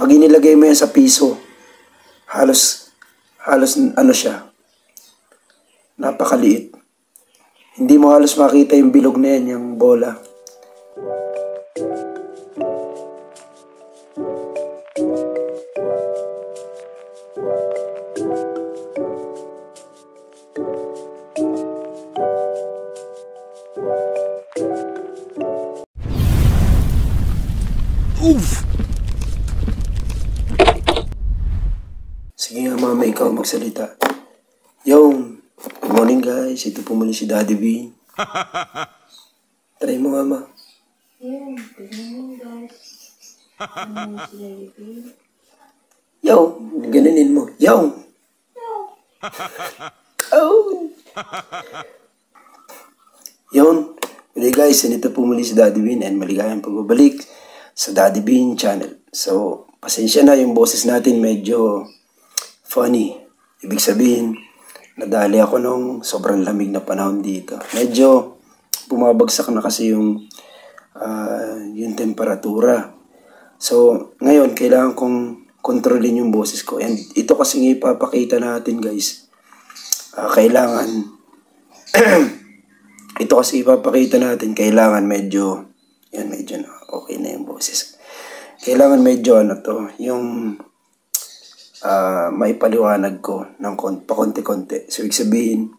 Pag inilagay mo yan sa piso, halos ano siya, napakaliit. Hindi mo halos makita yung bilog na yan, yung bola. Oof! Sige nga mama, ikaw magsalita. Yo, good morning guys. Ito po muli si Daddy Bean. Try mo mama. Yo, good morning guys. Ano si Daddy Bean? Yo, ganunin mo. Yo! Oh! Yun. Okay guys, ito po muli si Daddy Bean and maligayang pagbabalik sa Daddy Bean channel. So, pasensya na yung boses natin medyo funny. Ibig sabihin, nadali ako nung sobrang lamig na panahon dito. Medyo bumabagsak na kasi yung temperatura. So, ngayon, kailangan kong kontrolin yung boses ko. And ito kasi ipapakita natin guys. Ito kasi ipapakita natin, kailangan medyo na, okay na yung boses. Kailangan medyo yung maipaliwanag ko ng pakonti-konti. So, ibig sabihin,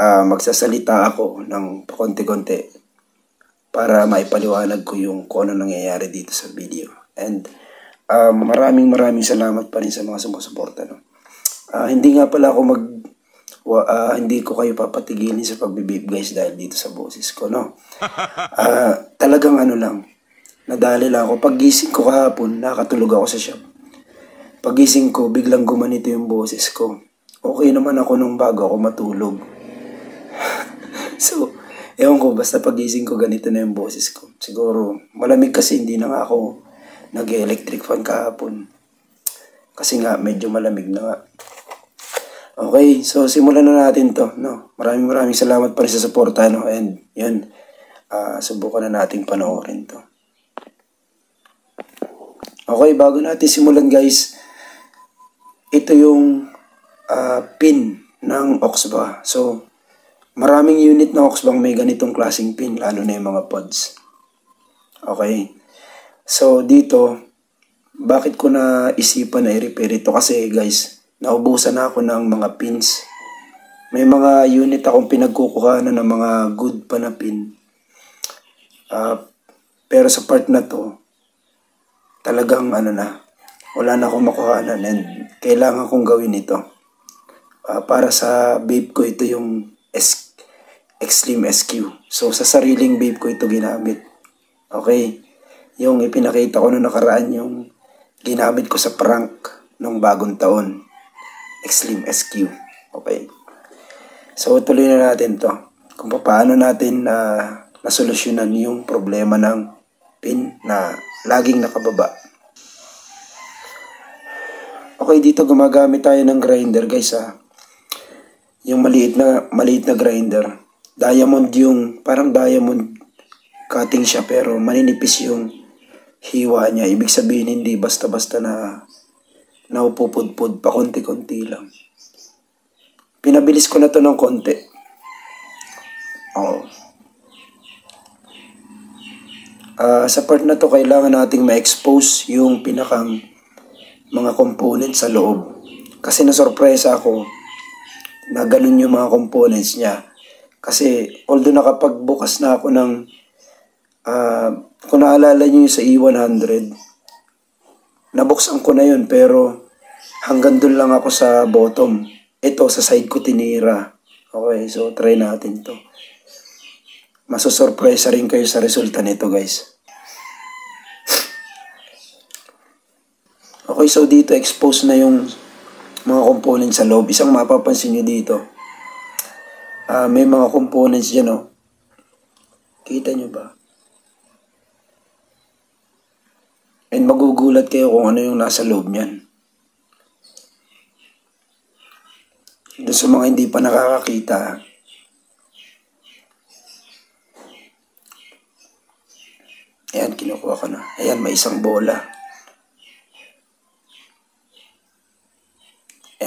magsasalita ako ng pakonti-konti para maipaliwanag ko kung ano nangyayari dito sa video. And maraming salamat pa rin sa mga sumusuporta. No? Hindi nga pala ako hindi ko kayo papatigilin sa pagbibib guys dahil dito sa boses ko, no? Talagang lang, nadali lang ako. Paggising ko kahapon, nakatulog ako sa shop. Paggising ko, biglang gumanito yung boses ko. Okay naman ako nung bago ako matulog. So, ewan ko, basta paggising ko, ganito na yung boses ko. Siguro, malamig kasi hindi na nga ako nag-electric fan kahapon. Kasi nga, medyo malamig na nga. Okay, so simulan na natin to, no? Maraming salamat pa rin sa suporta, no? And yun, subukan na nating panoorin to. Okay, bago natin simulan guys, ito yung pin ng Auxba. So, maraming unit ng Auxbang may ganitong klaseng pin, lalo na yung mga pods. Okay, so dito, bakit ko na isipan na i-repair ito? Kasi guys, naubusan na ako ng mga pins. May mga unit akong pinagkukuhanan ng mga good pa na pin. Pero sa part na to, talagang wala na akong makuhanan and kailangan kong gawin ito. Para sa vape ko, ito yung Extreme SQ. So sa sariling vape ko ito ginamit. Okay, yung ipinakita ko noong nakaraan, yung ginamit ko sa prank nung bagong taon. Extreme SQ. Okay. So, tuloy na natin to. Kung paano natin nasolusyonan yung problema ng pin na laging nakababa. Okay, dito gumagamit tayo ng grinder guys Yung maliit na grinder. Diamond yung, parang diamond cutting siya pero maninipis yung hiwa niya. Ibig sabihin hindi basta-basta na naupupudpud pa, konti-konti lang. Pinabilis ko na to ng konti. Sa part na to, kailangan nating ma-expose yung pinakang mga components sa loob. Kasi nasurpresa ako na ganun yung mga components niya. Kasi although nakapagbukas na ako ng kung naalala nyo yung sa E100, nabuksan ko na yun pero hanggang dun lang ako sa bottom. Ito sa side ko tinira. Okay, so try natin to. Masusurpresa rin kayo sa resulta nito guys. Okay, so dito expose na yung mga components sa loob. Isang mapapansin nyo dito. May mga components dyan Kita nyo ba? And magugulat kayo kung ano yung nasa loob niyan. Doon sa mga hindi pa nakakakita. Ayan, kinukuha ko na. Ayan, may isang bola.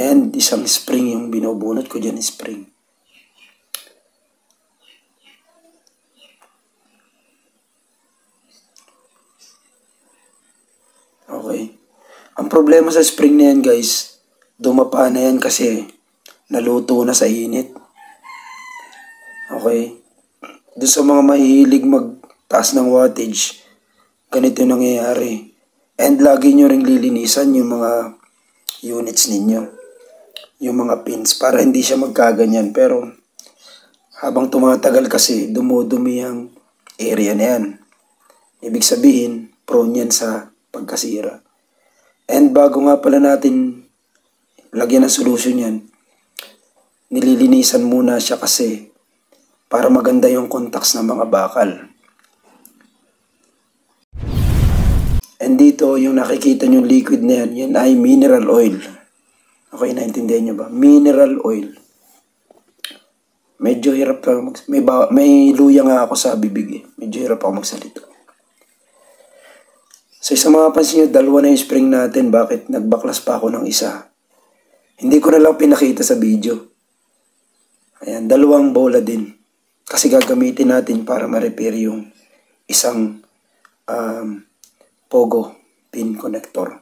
And isang spring yung binubunot ko dyan, spring. Okay. Ang problema sa spring na yan guys, dumapa na yan kasi naluto na sa init. Okay. Doon sa mga mahihilig magtaas ng wattage, ganito yung nangyayari. And lagi nyo ring lilinisan yung mga units ninyo, yung mga pins, para hindi siya magkaganyan. Pero habang tumatagal kasi, dumudumi ang area na yan. Ibig sabihin, prone yan sa pagkasira. And bago nga pala natin lagyan ng solusyon yan, nililinisan muna siya kasi para maganda yung contacts ng mga bakal. And dito, yung nakikita nyo liquid na yan, yan ay mineral oil. Okay, naintindihan nyo ba? Mineral oil. Medyo hirap pa may luya nga ako sa bibig eh. Medyo hirap ako magsalita. So sa mga pansin nyo, dalawa na yung spring natin. Bakit? Nagbaklas pa ako ng isa. Hindi ko na lang pinakita sa video. Ayan, dalawang bola din. Kasi gagamitin natin para ma-repair yung isang pogo pin connector.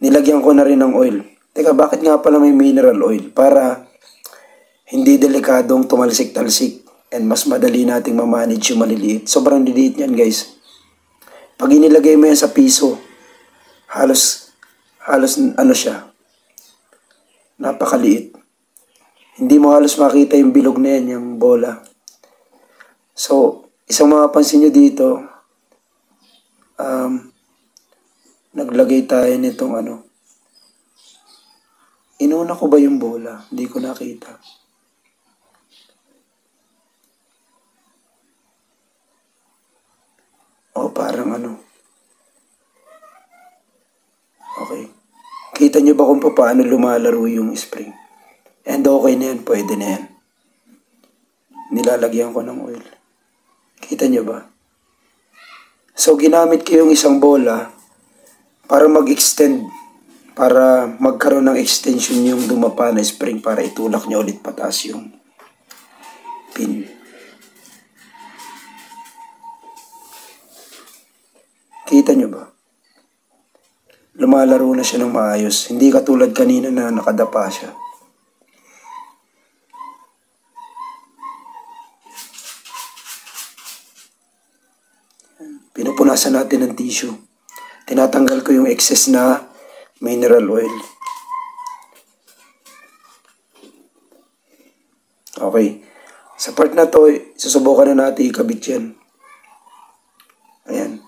Nilagyan ko na rin ng oil. Teka, bakit nga pala may mineral oil? Para hindi delikadong tumalsik-talsik and mas madali nating ma-manage yung maliliit. Sobrang liliit yan guys. Pag inilagay mo yan sa piso, halos ano siya, napakaliit. Hindi mo halos makita yung bilog na yan, yung bola. So, isang mapapansin nyo dito, naglagay tayo nitong ano. Inuna ko ba yung bola? Hindi ko nakita. O parang ano. Okay. Kita nyo ba kung paano lumalaro yung spring? And okay na yan, pwede na yan. Nilalagyan ko ng oil. Kita nyo ba? So, ginamit ko yung isang bola para mag-extend, para magkaroon ng extension yung dumapa na spring para itulak niya ulit pataas yung pin. Kita nyo ba? Lumalaro na siya ng maayos. Hindi katulad kanina na nakadapa siya. Pinupunasan natin ng tissue. Tinatanggal ko yung excess na mineral oil. Okay. Sa part na to, susubukan na natin ikabit yan. Ayan.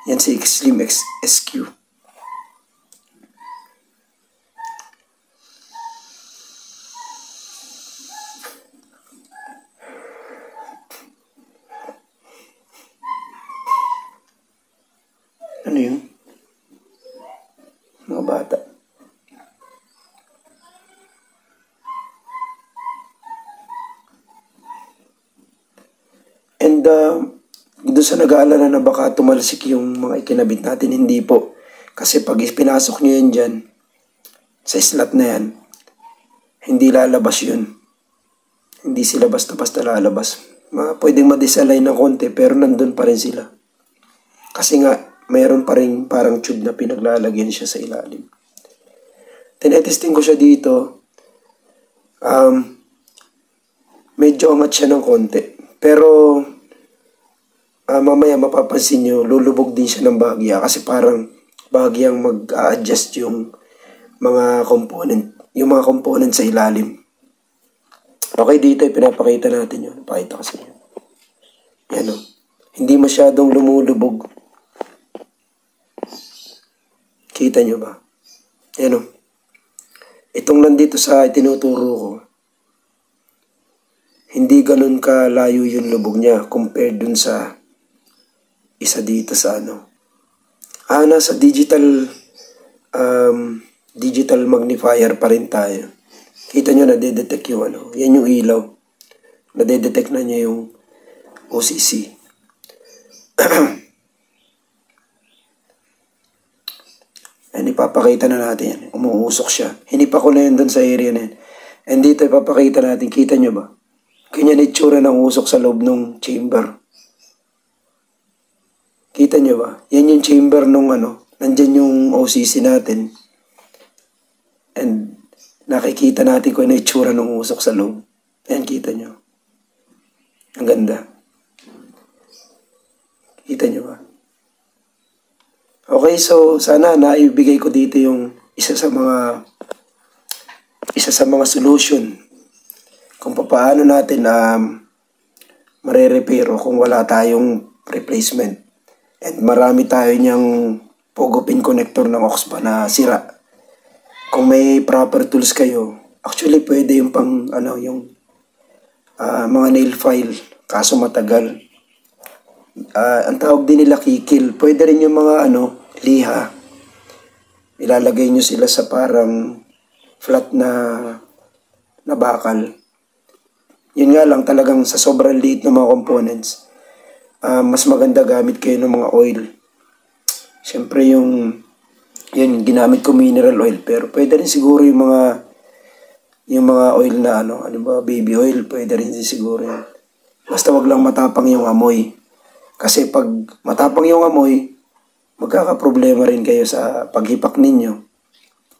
Yan si Slim SQ. Ano yun? Mga bata. And doon sa nag-aalala na baka tumalsik yung mga ikinabit natin, hindi po. Kasi pag pinasok nyo yan dyan, sa slot na yan, hindi lalabas yun. Hindi sila basta-basta lalabas. Pwedeng ma-disalign ng konti, pero nandun pa rin sila. Kasi nga, mayroon pa rin parang tube na pinaglalagyan siya sa ilalim. Tinetesting ko siya dito. Medyo angat siya ng konti. Pero mamaya mapapansin nyo, lulubog din siya ng bahagya. Kasi parang bahagyang mag-a-adjust yung mga component sa ilalim. Okay, dito pinapakita natin yun. Pakita kasi yun. Yan o. Hindi masyadong lumulubog. Kita nyo ba? Yan o. Itong nandito sa tinuturo ko, hindi ganun kalayo yung lubog niya compared dun sa isa dito sa ano. Nasa digital magnifier pa rin tayo. Kita nyo, nadedetect yung ano. Yan yung ilaw. Nadedetect na niya yung OCC. And ipapakita na natin yan. Umuusok siya. Hinipa ko na yun doon sa area na yun. And dito ipapakita natin. Kita nyo ba? Ganyan itsura ng usok sa loob ng chamber. Kita nyo ba? Yan yung chamber nung nandyan yung OCC natin. And nakikita natin kung ano itsura ng usok sa loob. Ayan, kita nyo. Ang ganda. Kita nyo ba? Okay, so sana naibigay ko dito yung isa sa mga solution kung paano natin mare-repair o kung wala tayong replacement. And marami tayo niyang pogo pin connector ng OXBA na sira. Kung may proper tools kayo, actually pwede yung yung mga nail file, kaso matagal. Ang tawag din nila kikil. Pwede rin yung mga liha. Ilalagay nyo sila sa parang flat na bakal. Yun nga lang, talagang sa sobrang liit ng mga components, mas maganda gamit kayo ng mga oil. Siyempre yun, ginamit ko mineral oil, pero pwede rin siguro yung mga oil na baby oil, pwede rin siguro yan. Basta wag lang matapang yung amoy. Kasi pag matapang yung amoy, magkakaproblema rin kayo sa paghipak ninyo.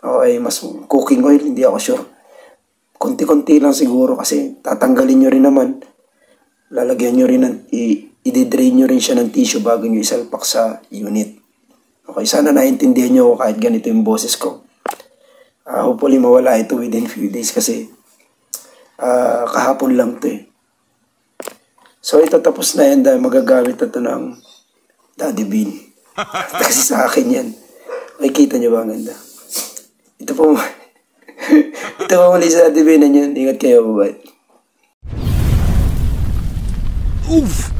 Okay, mas cooking oil, hindi ako sure. Konti-konti lang siguro kasi tatanggalin nyo rin naman. Lalagyan nyo rin, i-drain nyo rin siya ng tissue bago nyo isalpak sa unit. Okay, sana naintindihan nyo kahit ganito yung boses ko. Hopefully mawala ito within few days kasi kahapon lang to eh. So ito tapos na yan dahil magagamit na ito ng Daddy Bean. Kasi sa akin yan. Makikita nyo ba ang ganda? Ito po muli sa Daddy Bean na yun. Ingat kayo, bye-bye. Oof!